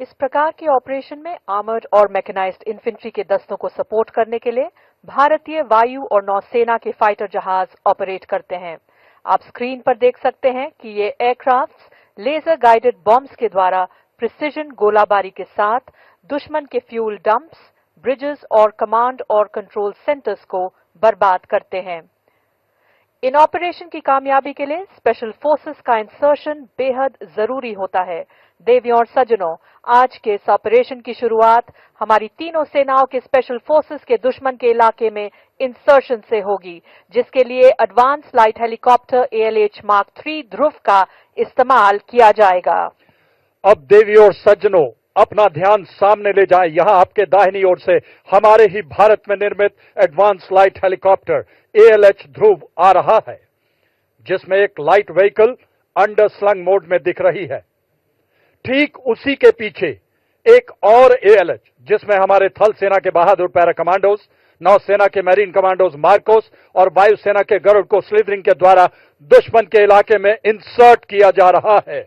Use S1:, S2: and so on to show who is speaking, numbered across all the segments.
S1: इस प्रकार के ऑपरेशन में आर्मर्ड और मैकेनाइज्ड इन्फेंट्री के दस्तों को सपोर्ट करने के लिए भारतीय वायु और नौसेना के फाइटर जहाज ऑपरेट करते हैं। आप स्क्रीन पर देख सकते हैं कि ये एयरक्राफ्ट्स लेजर गाइडेड बॉम्ब्स के द्वारा प्रिसिजन गोलाबारी के साथ दुश्मन के फ्यूल डंप्स, ब्रिजेस और कमांड और कंट्रोल सेंटर्स को बर्बाद करते हैं। इन ऑपरेशन की कामयाबी के लिए स्पेशल फोर्सेस का इंसर्शन बेहद जरूरी होता है। देवियों और सज्जनों, आज के इस ऑपरेशन की शुरुआत हमारी तीनों सेनाओं के स्पेशल फोर्सेस के दुश्मन के इलाके में इंसर्शन से होगी, जिसके लिए advance light helicopter ALH Mark 3 ध्रुव का इस्तेमाल किया जाएगा।
S2: अब देवियों और सज्जनों, अपना ध्यान सामने ले जाएं। यहां आपके दाहिनी ओर से हमारे ही भारत में निर्मित एडवांस लाइट हेलीकॉप्टर ALH ध्रुव आ रहा है, जिसमें एक light vehicle under slung mode में दिख रही है। ठीक उसी के पीछे एक और ALH, जिसमें हमारे थल सेना के बहादुर पैरा कमांडोज, नौसेना के मैरीन कमांडोज मार्कोस और वायुसेना के गरुड़ को स्लिदरिंग के द्वारा दुश्मन के इलाके में इंसर्ट किया जा रहा है।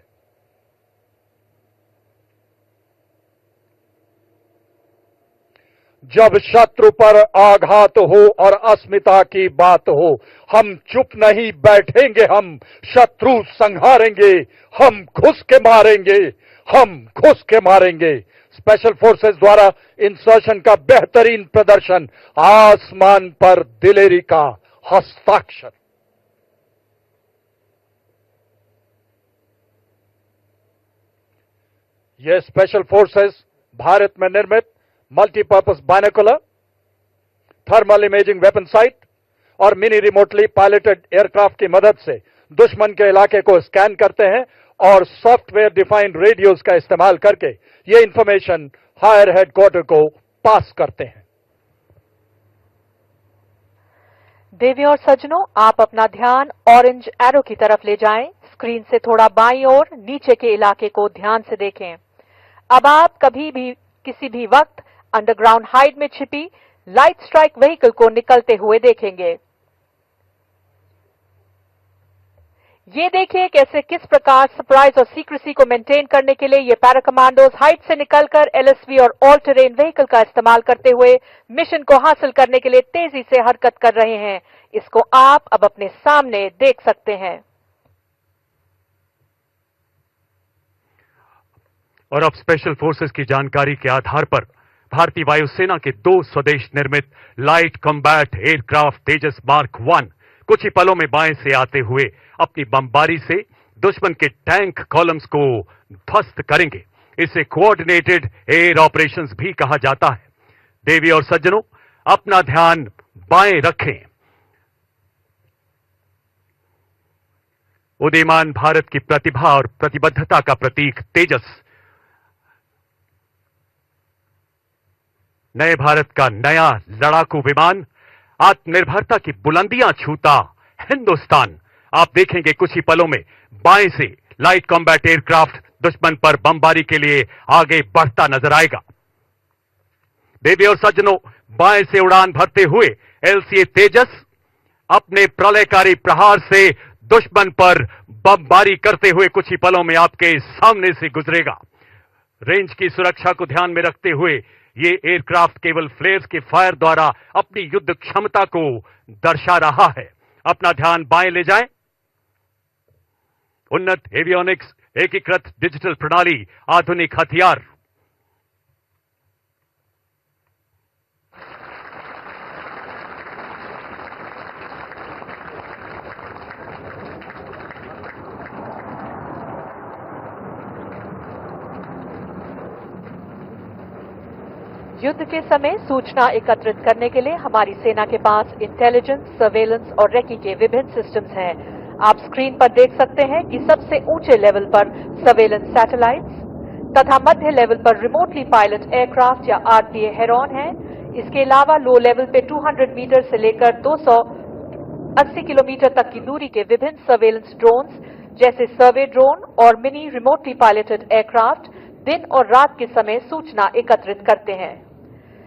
S2: जब शत्रु पर आघात हो और अस्मिता की बात हो, हम चुप नहीं बैठेंगे, हम शत्रु संहारेंगे, हम घुस के मारेंगे, हम घुस के मारेंगे। स्पेशल फोर्सेस द्वारा इंसर्शन का बेहतरीन प्रदर्शन, आसमान पर दिलेरी का हस्ताक्षर। यह स्पेशल फोर्सेस भारत में निर्मित multipurpose binocular, thermal imaging weapon site और मिनी रिमोटली पायलटेड एयरक्राफ्ट की मदद से दुश्मन के इलाके को स्कैन करते हैं और सॉफ्टवेयर डिफाइंड रेडियोज का इस्तेमाल करके ये इंफॉर्मेशन हायर हेडक्वार्टर को पास करते हैं।
S1: देवियों और सज्जनों, आप अपना ध्यान ऑरेंज एरो की तरफ ले जाएं। स्क्रीन से थोड़ा बाईं ओर नीचे के इलाके को ध्यान से देखें। अब आप कभी भी किसी भी वक्त अंडरग्राउंड हाइड में छिपी लाइट स्ट्राइक व्हीकल को निकलते हुए देखेंगे। ये देखिए कैसे किस प्रकार सरप्राइज और सीक्रेसी को मेंटेन करने के लिए ये पैरा कमांडोज हाइट से निकलकर LSV और ऑल टेरेन व्हीकल का इस्तेमाल करते हुए मिशन को हासिल करने के लिए तेजी से हरकत कर रहे हैं। इसको आप अब अपने सामने देख सकते हैं।
S3: और अब स्पेशल फोर्सेस की जानकारी के आधार पर भारतीय वायुसेना के 2 स्वदेश निर्मित लाइट कॉम्बैट एयरक्राफ्ट तेजस मार्क 1 कुछ ही पलों में बाएं से आते हुए अपनी बमबारी से दुश्मन के टैंक कॉलम्स को ध्वस्त करेंगे। इसे कोऑर्डिनेटेड एयर ऑपरेशंस भी कहा जाता है। देवी और सज्जनों, अपना ध्यान बाएं रखें। उदीयमान भारत की प्रतिभा और प्रतिबद्धता का प्रतीक तेजस नए भारत का नया लड़ाकू विमान आत्मनिर्भरता की बुलंदियां छूता हिंदुस्तान। आप देखेंगे कुछ ही पलों में बाएं से लाइट कॉम्बैट एयरक्राफ्ट दुश्मन पर बमबारी के लिए आगे बढ़ता नजर आएगा। देवी और सज्जनों, बाएं से उड़ान भरते हुए LCA तेजस अपने प्रलयकारी प्रहार से दुश्मन पर बमबारी करते हुए कुछ ही पलों में आपके सामने से गुजरेगा। रेंज की सुरक्षा को ध्यान में रखते हुए ये एयरक्राफ्ट केवल फ्लेयर्स के फायर द्वारा अपनी युद्ध क्षमता को दर्शा रहा है। अपना ध्यान बाएं ले जाएं। उन्नत एवियोनिक्स, एकीकृत डिजिटल प्रणाली, आधुनिक हथियार।
S1: युद्ध के समय सूचना एकत्रित करने के लिए हमारी सेना के पास इंटेलिजेंस, सर्वेलेंस और रेकी के विभिन्न सिस्टम्स हैं। आप स्क्रीन पर देख सकते हैं कि सबसे ऊंचे लेवल पर सर्वेलेंस सैटेलाइट्स तथा मध्य लेवल पर रिमोटली पायलट एयरक्राफ्ट या RPA हेरॉन है। इसके अलावा लो लेवल पे 200 मीटर से लेकर 280 किलोमीटर तक की दूरी के विभिन्न सर्वेलेंस ड्रोन्स जैसे सर्वे ड्रोन और मिनी रिमोटली पायलटेड एयरक्राफ्ट दिन और रात के समय सूचना एकत्रित करते हैं।